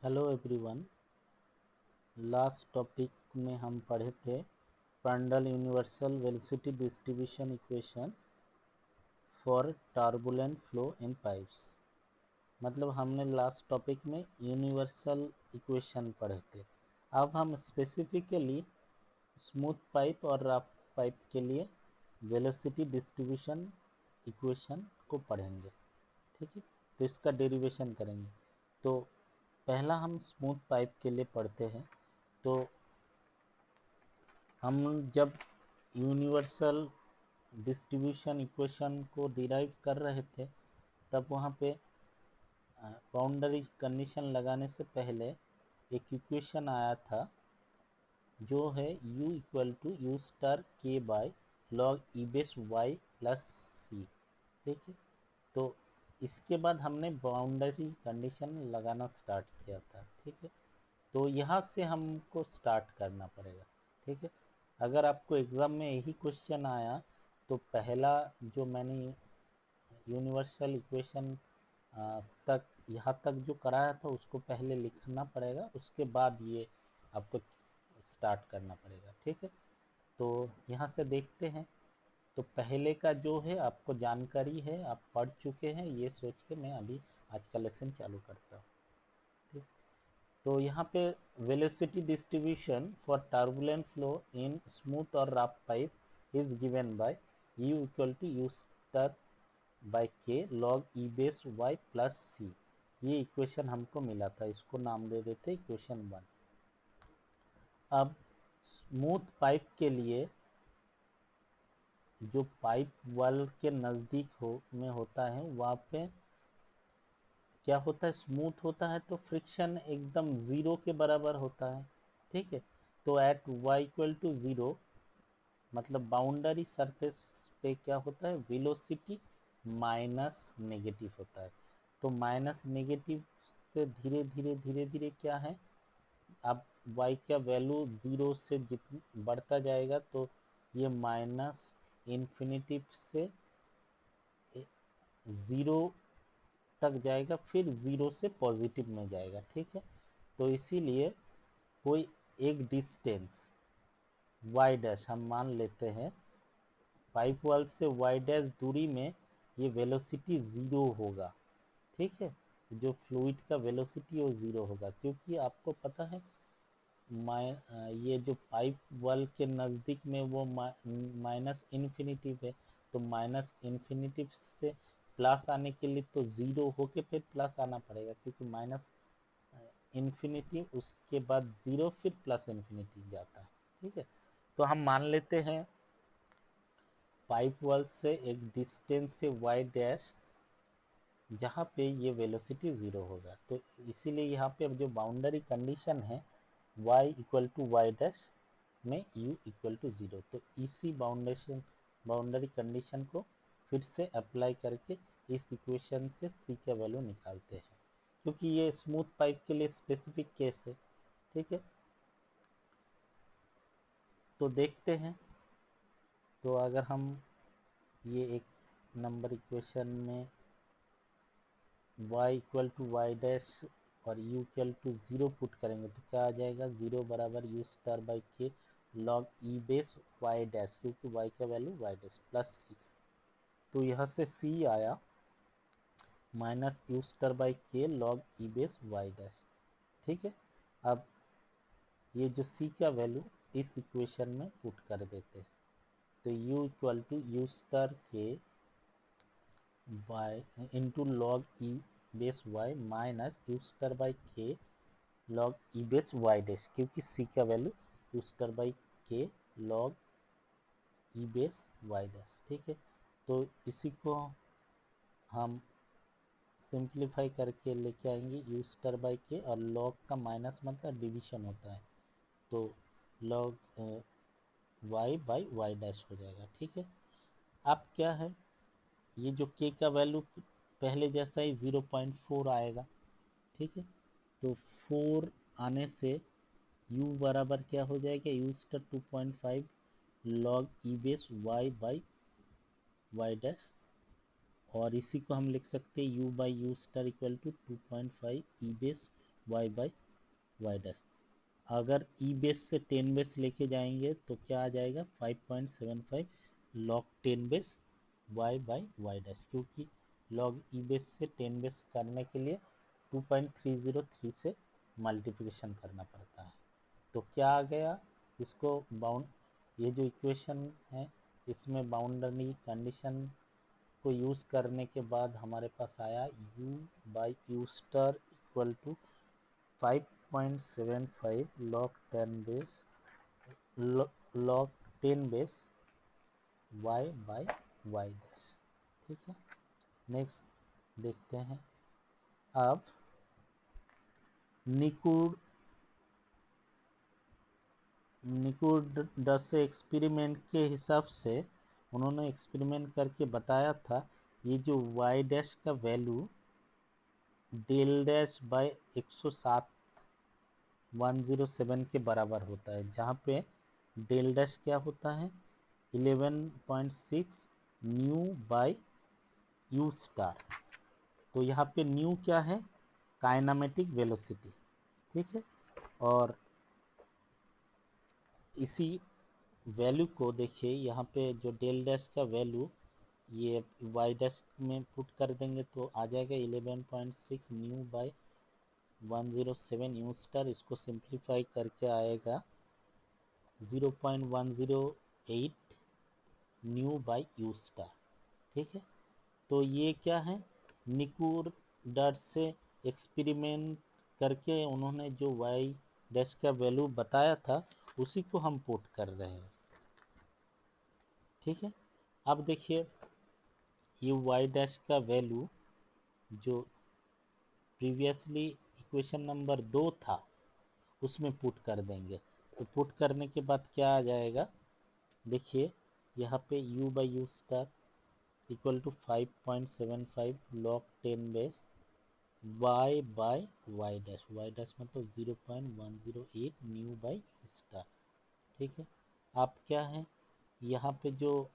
Hello everyone. Last topic में हम पढ़े थे Prandtl universal velocity distribution equation for turbulent flow in pipes. मतलब हमने लास्ट टॉपिक में यूनिवर्सल इक्वेशन पढ़े थे। अब हम स्पेसिफिकली स्मूथ पाइप और रफ पाइप के लिए वेलोसिटी डिस्ट्रीब्यूशन इक्वेशन को पढ़ेंगे। ठीक है, तो इसका डेरिवेशन करेंगे। तो पहला हम स्मूथ पाइप के लिए पढ़ते हैं। तो हम जब यूनिवर्सल डिस्ट्रीब्यूशन इक्वेशन को डिराइव कर रहे थे तब वहाँ पे बाउंड्री कंडीशन लगाने से पहले एक इक्वेशन आया था जो है u equal to u star k by log e base y plus c. ठीक है, तो इसके बाद हमने बाउंड्री कंडीशन लगाना स्टार्ट किया था। ठीक है, तो यहाँ से हमको स्टार्ट करना पड़ेगा। ठीक है, अगर आपको एग्ज़ाम में यही क्वेश्चन आया तो पहला जो मैंने यूनिवर्सल इक्वेशन तक यहाँ तक जो कराया था उसको पहले लिखना पड़ेगा, उसके बाद ये आपको स्टार्ट करना पड़ेगा। ठीक है, तो यहाँ से देखते हैं। तो पहले का जो है आपको जानकारी है, आप पढ़ चुके हैं, ये सोच के मैं अभी आज का लेसन चालू करता हूँ। ठीक, तो यहाँ पे velocity distribution for turbulent flow in smooth और rough pipe is given by u equal to u star by k log e base y plus c. ये इक्वेशन हमको मिला था, इसको नाम दे देते इक्वेशन 1। अब स्मूथ पाइप के लिए जो पाइप वॉल के नज़दीक में होता है वहाँ पे क्या होता है, स्मूथ होता है तो फ्रिक्शन एकदम ज़ीरो के बराबर होता है। ठीक है, तो at y equal to zero मतलब बाउंड्री सरफेस पे क्या होता है, वेलोसिटी माइनस नेगेटिव होता है। तो माइनस नेगेटिव से धीरे धीरे धीरे धीरे क्या है, अब y का वैल्यू ज़ीरो से जितना बढ़ता जाएगा तो ये माइनस इन्फिनिटी से ज़ीरो तक जाएगा, फिर ज़ीरो से पॉजिटिव में जाएगा। ठीक है, तो इसीलिए कोई एक डिस्टेंस y डैश हम मान लेते हैं, पाइप वॉल से y डैश दूरी में ये वेलोसिटी ज़ीरो होगा। ठीक है, जो फ्लूइड का वेलोसिटी वो ज़ीरो होगा, क्योंकि आपको पता है ये जो पाइप वॉल के नज़दीक में वो माइनस इन्फिनिटी है, तो माइनस इन्फिनिटी से प्लस आने के लिए तो ज़ीरो होके फिर प्लस आना पड़ेगा, क्योंकि माइनस इन्फिनिटी उसके बाद ज़ीरो फिर प्लस इन्फिनिटी जाता है। ठीक है, तो हम मान लेते हैं पाइप वॉल से एक डिस्टेंस से वाई डैश जहाँ पे ये वेलोसिटी ज़ीरो होगा। तो इसीलिए यहाँ पे अब जो बाउंड्री कंडीशन है y equal to Y dash में u इक्वल टू ज़ीरो, तो इसी बाउंड्री कंडीशन को फिर से अप्लाई करके इस इक्वेशन से c का वैल्यू निकालते हैं, क्योंकि ये स्मूथ पाइप के लिए स्पेसिफिक केस है। ठीक है, तो देखते हैं। तो अगर हम ये एक नंबर इक्वेशन में y equal to Y dash और u equal to zero put करेंगे तो क्या आ जाएगा, ज़ीरो बराबर u star by k log e base y dash, क्योंकि y का value y dash plus c. तो यहाँ से c आया minus u star by k log e base y dash. ठीक है, अब ये जो c का वैल्यू इस इक्वेशन में पुट कर देते हैं, तो u equal to u star k by into log e base y minus u star by k log e base y dash, क्योंकि c का value u star by k log e base y dash. ठीक है, तो इसी को हम simplify करके लेके आएंगे यू स्टार बाई के, और लॉग का माइनस मतलब डिवीजन होता है, तो log y by y dash हो जाएगा। ठीक है, अब क्या है, ये जो k का वैल्यू पहले जैसा ही 0.4 आएगा। ठीक है, तो 4 आने से u बराबर क्या हो जाएगा, u star 2.5 log e base y by y dash, और इसी को हम लिख सकते हैं u by u star equal to 2.5 e base y by y dash. अगर ई बेस से 10 बेस लेके जाएंगे तो क्या आ जाएगा 5.75 log 10 base y by y dash, क्योंकि लॉग ई बेस से 10 बेस करने के लिए 2.303 से मल्टीप्लिकेशन करना पड़ता है। तो क्या आ गया, इसको बाउंड, ये जो इक्वेशन है इसमें बाउंड्री कंडीशन को यूज़ करने के बाद हमारे पास आया u by u star equal to 5.75 log 10 base log 10 base y by y dash. ठीक है, नेक्स्ट देखते हैं। अब निकूडस एक्सपेरिमेंट के हिसाब से उन्होंने एक्सपेरिमेंट करके बताया था ये जो y डैश का वैल्यू डेल डैश बाय 107 के बराबर होता है, जहाँ पे डेल डैश क्या होता है 11.6 न्यू बाय यू स्टार। तो यहाँ पे न्यू क्या है, काइनेमेटिक वेलोसिटी। ठीक है, और इसी वैल्यू को देखिए यहाँ पे जो डेल डैश का वैल्यू ये वाई डैश में पुट कर देंगे तो आ जाएगा 11.6 न्यू बाय 107 यू स्टार। इसको सिंप्लीफाई करके आएगा 0.108 न्यू बाय यू स्टार। ठीक है, तो ये क्या है, निकूडस से एक्सपेरिमेंट करके उन्होंने जो वाई डैश का वैल्यू बताया था उसी को हम पुट कर रहे हैं। ठीक है, अब देखिए ये वाई डैश का वैल्यू जो प्रीवियसली इक्वेशन नंबर 2 था उसमें पुट कर देंगे। तो पुट करने के बाद क्या आ जाएगा, देखिए यहाँ पे u by u star equal to 5.75 log 10 base y by y dash मतलब 0.108 न्यू बाई यू स्टार। ठीक है, आप क्या है यहाँ पे जो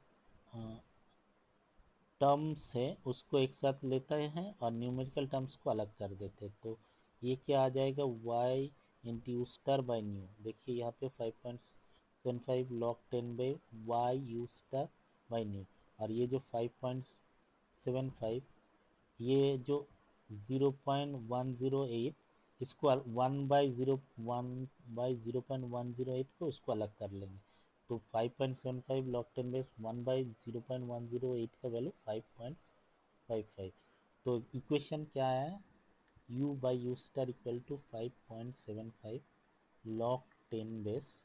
टर्म्स है उसको एक साथ लेते हैं और न्यूमेरिकल टर्म्स को अलग कर देते हैं। तो ये क्या आ जाएगा y into you star by new. देखिए यहाँ पे 5.75 log 10 by why you star by new, और ये जो 5.75 ये जो 0.108 इसको 1/0.108 को इसको अलग कर लेंगे। तो 5.75 लॉग 10 बेस 1/0.108 का वैल्यू 5.55। तो इक्वेशन क्या है, u by u star equal to 5.75 log 10 base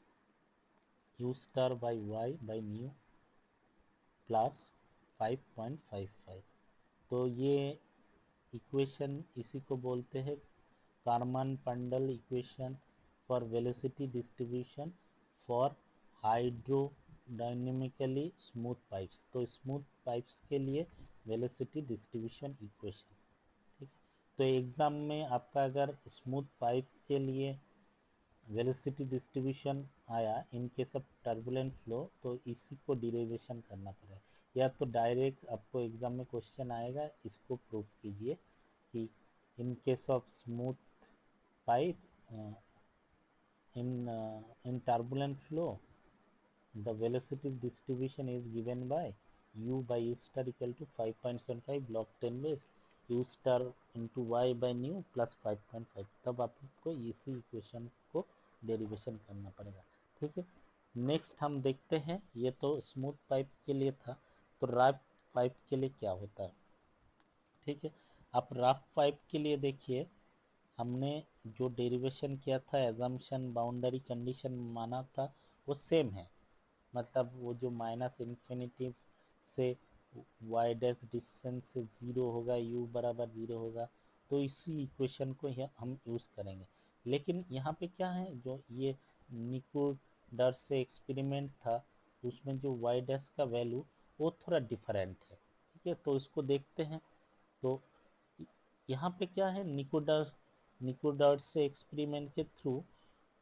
u star by y by nu plus 5.55। तो ये इक्वेशन इसी को बोलते हैं Karman Prandtl equation for velocity distribution for hydrodynamically smooth pipes. तो स्मूथ पाइप्स के लिए वेलोसिटी डिस्ट्रीब्यूशन इक्वेशन। ठीक है, तो एग्ज़ाम में आपका अगर स्मूथ पाइप के लिए वेलोसिटी डिस्ट्रीब्यूशन आया in case of turbulent flow तो इसी को डिराइवेशन करना पड़ेगा, या तो डायरेक्ट आपको एग्ज़ाम में क्वेश्चन आएगा इसको प्रूफ कीजिए कि in case of smooth pipe in turbulent flow the velocity distribution is given by u by u star equal to 5.75 log 10 base u star into y by nu plus 5.5। तब आपको इसी equation को derivation करना पड़ेगा। ठीक है, next हम देखते हैं, ये तो स्मूथ पाइप के लिए था, तो रफ पाइप के लिए क्या होता है। ठीक है, आप रफ पाइप के लिए देखिए हमने जो डेरिवेशन किया था एजम्पशन बाउंड्री कंडीशन माना था वो सेम है, मतलब वो जो माइनस इन्फिनिटी से वाई डैश डिस्टेंस से ज़ीरो होगा u बराबर 0 होगा, तो इसी इक्वेशन को हम यूज़ करेंगे। लेकिन यहाँ पे क्या है, जो ये निकोडस से एक्सपेरिमेंट था उसमें जो वाई डैश का वैल्यू वो थोड़ा डिफरेंट है। ठीक है, तो इसको देखते हैं। तो यहाँ पे क्या है, निकोडस से एक्सपेरिमेंट के थ्रू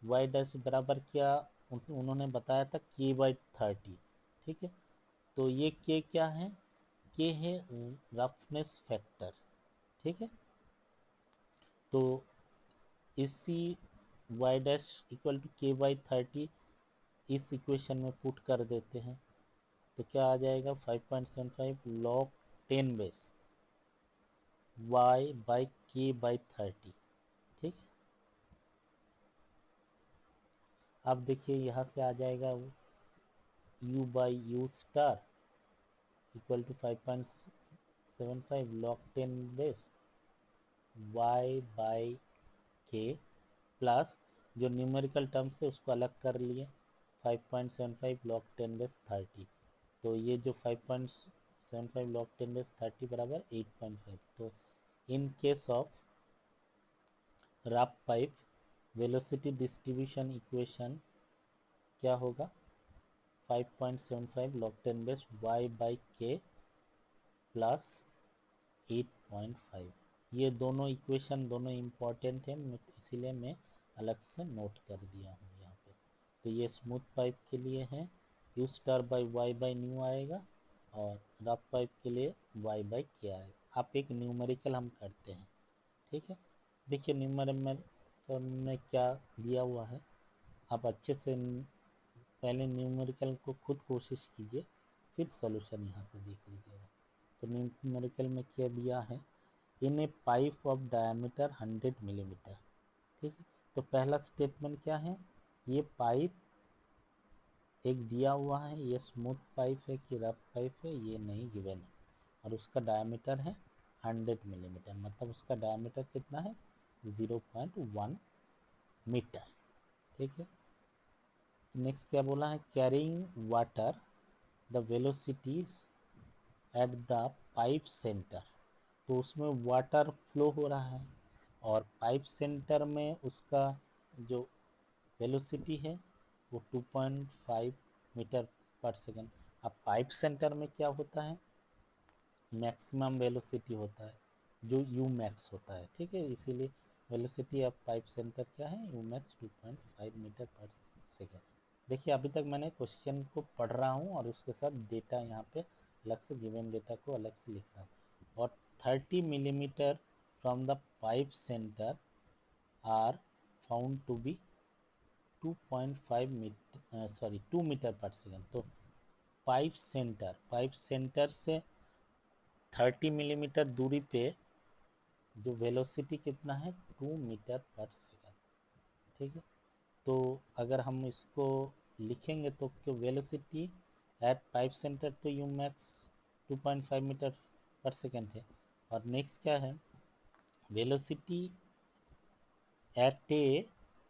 वाई डैश बराबर क्या उन्होंने बताया था k/30। ठीक है, तो ये k क्या है, k है रफनेस फैक्टर। ठीक है, तो इसी वाई डैश इक्वल टू के बाई 30 इस इक्वेशन में पुट कर देते हैं तो क्या आ जाएगा 5.75 log 10 बेस y बाई के बाई 30। ठीक है, अब देखिए यहाँ से आ जाएगा u by u star equal to 5.75 log 10 base y by k plus जो न्यूमेरिकल टर्म्स है उसको अलग कर लिए 5.75 log 10 बेस 30। तो ये जो 5.75 log 10 बेस 30 बराबर 8.5। तो in case of rough pipe velocity distribution equation क्या होगा 5.75 log 10 base y by k plus 8.5। ये दोनों इक्वेशन दोनों इम्पॉर्टेंट हैं इसीलिए मैं अलग से नोट कर दिया हूँ यहाँ पे। तो ये स्मूथ पाइप के लिए है u star by y by new आएगा और रफ पाइप के लिए वाई बाई के आएगा। आप एक न्यूमेरिकल हम करते हैं। ठीक है, देखिए न्यूमेरिकल में क्या दिया हुआ है आप अच्छे से पहले न्यूमेरिकल को खुद कोशिश कीजिए फिर सॉल्यूशन यहाँ से देख लीजिएगा। तो न्यूमेरिकल में क्या दिया है इन ए पाइप ऑफ डायमीटर 100 मिलीमीटर। ठीक है, तो पहला स्टेटमेंट क्या है ये पाइप एक दिया हुआ है, ये स्मूथ पाइप है कि रफ पाइप है ये नहीं गिवन है और उसका डायमीटर है 100 मिलीमीटर, मतलब उसका डायमीटर कितना है 0.1 मीटर। ठीक है, नेक्स्ट क्या बोला है carrying water the velocities at the pipe centre. तो उसमें वाटर फ्लो हो रहा है और पाइप सेंटर में उसका जो वेलोसिटी है वो 2.5 मीटर पर सेकेंड। अब पाइप सेंटर में क्या होता है मैक्सिमम वेलोसिटी होता है जो यू मैक्स होता है। ठीक है, इसीलिए वेलोसिटी ऑफ पाइप सेंटर क्या है you max 2.5 metre per second. देखिए अभी तक मैंने क्वेश्चन को पढ़ रहा हूँ और उसके साथ डेटा यहाँ पे अलग से गिवन डेटा को अलग से लिख रहा हूँ। और 30 millimetre from the pipe centre are found to be 2.5 metre 2 metre per second. तो पाइप सेंटर से 30 मिलीमीटर दूरी पे जो वेलोसिटी कितना है 2 मीटर पर सेकेंड। ठीक है, तो अगर हम इसको लिखेंगे तो वेलोसिटी एट पाइप सेंटर तो u max 2.5 metre per second है और नेक्स्ट क्या है velocity at a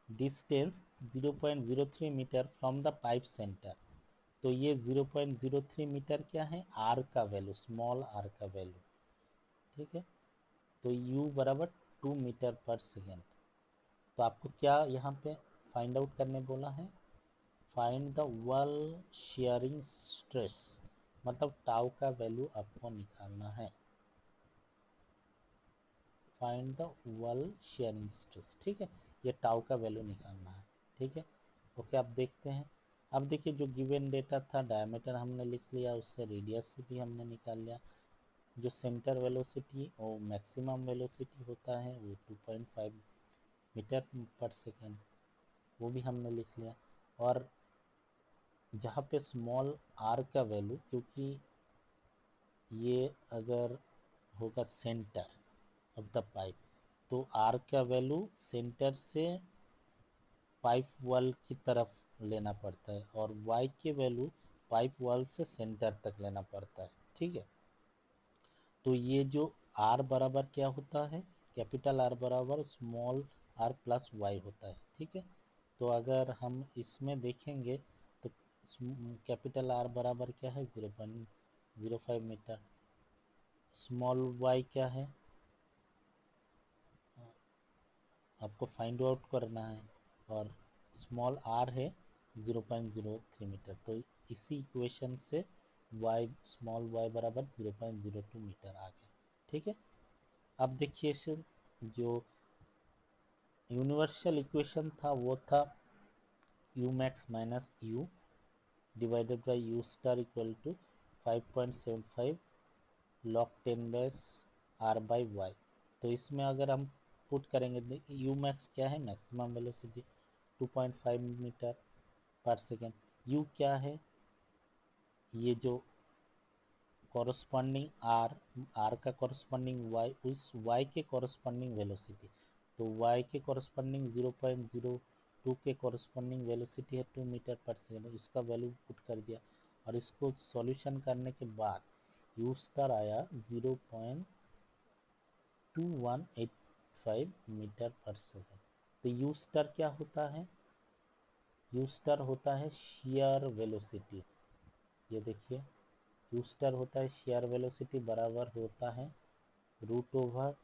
distance 0.03 metre from the pipe centre. तो ये 0.03 मीटर क्या है आर का वैल्यू स्मॉल आर का वैल्यू। ठीक है, तो u बराबर 2 मीटर पर सेकेंड। तो आपको क्या यहाँ पे फाइंड आउट करने बोला है find the wall sharing stress, मतलब टाउ का वैल्यू आपको निकालना है find the wall sharing stress. ठीक है, ये टाउ का वैल्यू निकालना है। ठीक है, ओके आप देखते हैं। अब देखिए जो गिवन डेटा था डायमीटर हमने लिख लिया उससे रेडियस भी हमने निकाल लिया, जो सेंटर वेलोसिटी और मैक्सिमम वेलोसिटी होता है वो 2.5 मीटर पर सेकेंड वो भी हमने लिख लिया। और जहाँ पे स्मॉल आर का वैल्यू क्योंकि ये अगर होगा सेंटर ऑफ द पाइप तो आर का वैल्यू सेंटर से पाइप वॉल की तरफ लेना पड़ता है और वाई के वैल्यू पाइप वॉल से सेंटर तक लेना पड़ता है। ठीक है, तो ये जो आर बराबर क्या होता है कैपिटल आर बराबर स्मॉल आर प्लस वाई होता है। ठीक है, तो अगर हम इसमें देखेंगे तो कैपिटल आर बराबर क्या है 0.05 मीटर, स्मॉल वाई क्या है आपको फाइंड आउट करना है और स्मॉल आर है 0.03 मीटर। तो इसी इक्वेशन से y स्मॉल y बराबर 0.02 मीटर आ गया। ठीक है, अब देखिए सर जो यूनिवर्सल इक्वेशन था वो था u max minus u divided by u star equal to 5.75 log 10 base r by y. तो इसमें अगर हम पुट करेंगे, देखिए यू मैक्स क्या है, maximum velocity 2.5 metre per second. You क्या है, ये जो कॉरस्पॉन्डिंग आर का कॉरस्पॉन्डिंग वाई, उस वाई के कॉरस्पॉन्डिंग वेलोसिटी, तो वाई के कॉरस्पॉन्डिंग 0.02 के कॉरस्पॉन्डिंग वेलोसिटी है 2 मीटर पर सेकेंड, इसका वैल्यू पुट कर दिया और इसको सॉल्यूशन करने के बाद यू स्टार आया 0.2185 मीटर पर सेकेंड। तो यू स्टार क्या होता है, यू स्टार होता है शेयर वेलोसिटी, ये देखिए यू स्टार होता है शेयर वेलोसिटी, बराबर होता है root over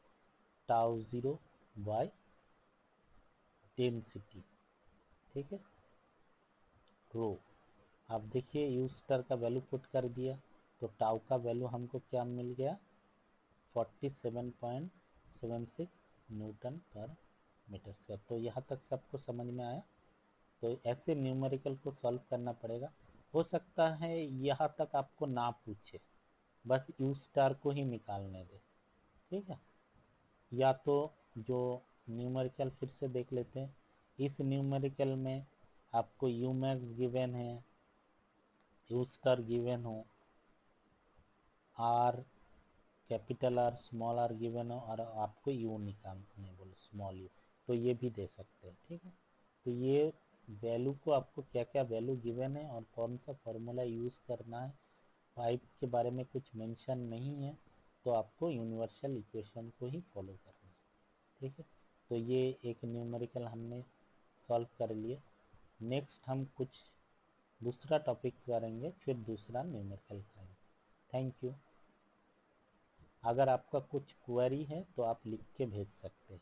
tau zero by density, ठीक है, रो। आप देखिए यू स्टार का वैल्यू पुट कर दिया तो टाउ का वैल्यू हमको क्या मिल गया, 47.76 न्यूटन पर मीटर स्क्वायर। तो यहाँ तक सबको समझ में आया। तो ऐसे न्यूमेरिकल को सॉल्व करना पड़ेगा। हो सकता है यहाँ तक आपको ना पूछे, बस यू स्टार को ही निकालने दे, ठीक है। या तो जो न्यूमेरिकल फिर से देख लेते हैं, इस न्यूमेरिकल में आपको यू मैक्स गिवन है, यू स्टार गिवन हो, r capital r small r given हो और आपको यू निकालने बोलो स्मॉल यू, तो ये भी दे सकते हैं, ठीक है। तो ये वैल्यू को आपको क्या क्या वैल्यू गिवन है और कौन सा फार्मूला यूज़ करना है, पाइप के बारे में कुछ मेंशन नहीं है, तो आपको यूनिवर्सल इक्वेशन को ही फॉलो करना है, ठीक है। तो ये एक न्यूमेरिकल हमने सॉल्व कर लिए। नेक्स्ट हम कुछ दूसरा टॉपिक करेंगे, फिर दूसरा न्यूमेरिकल करेंगे। Thank you. अगर आपका कुछ क्वेरी है तो आप लिख के भेज सकते हैं।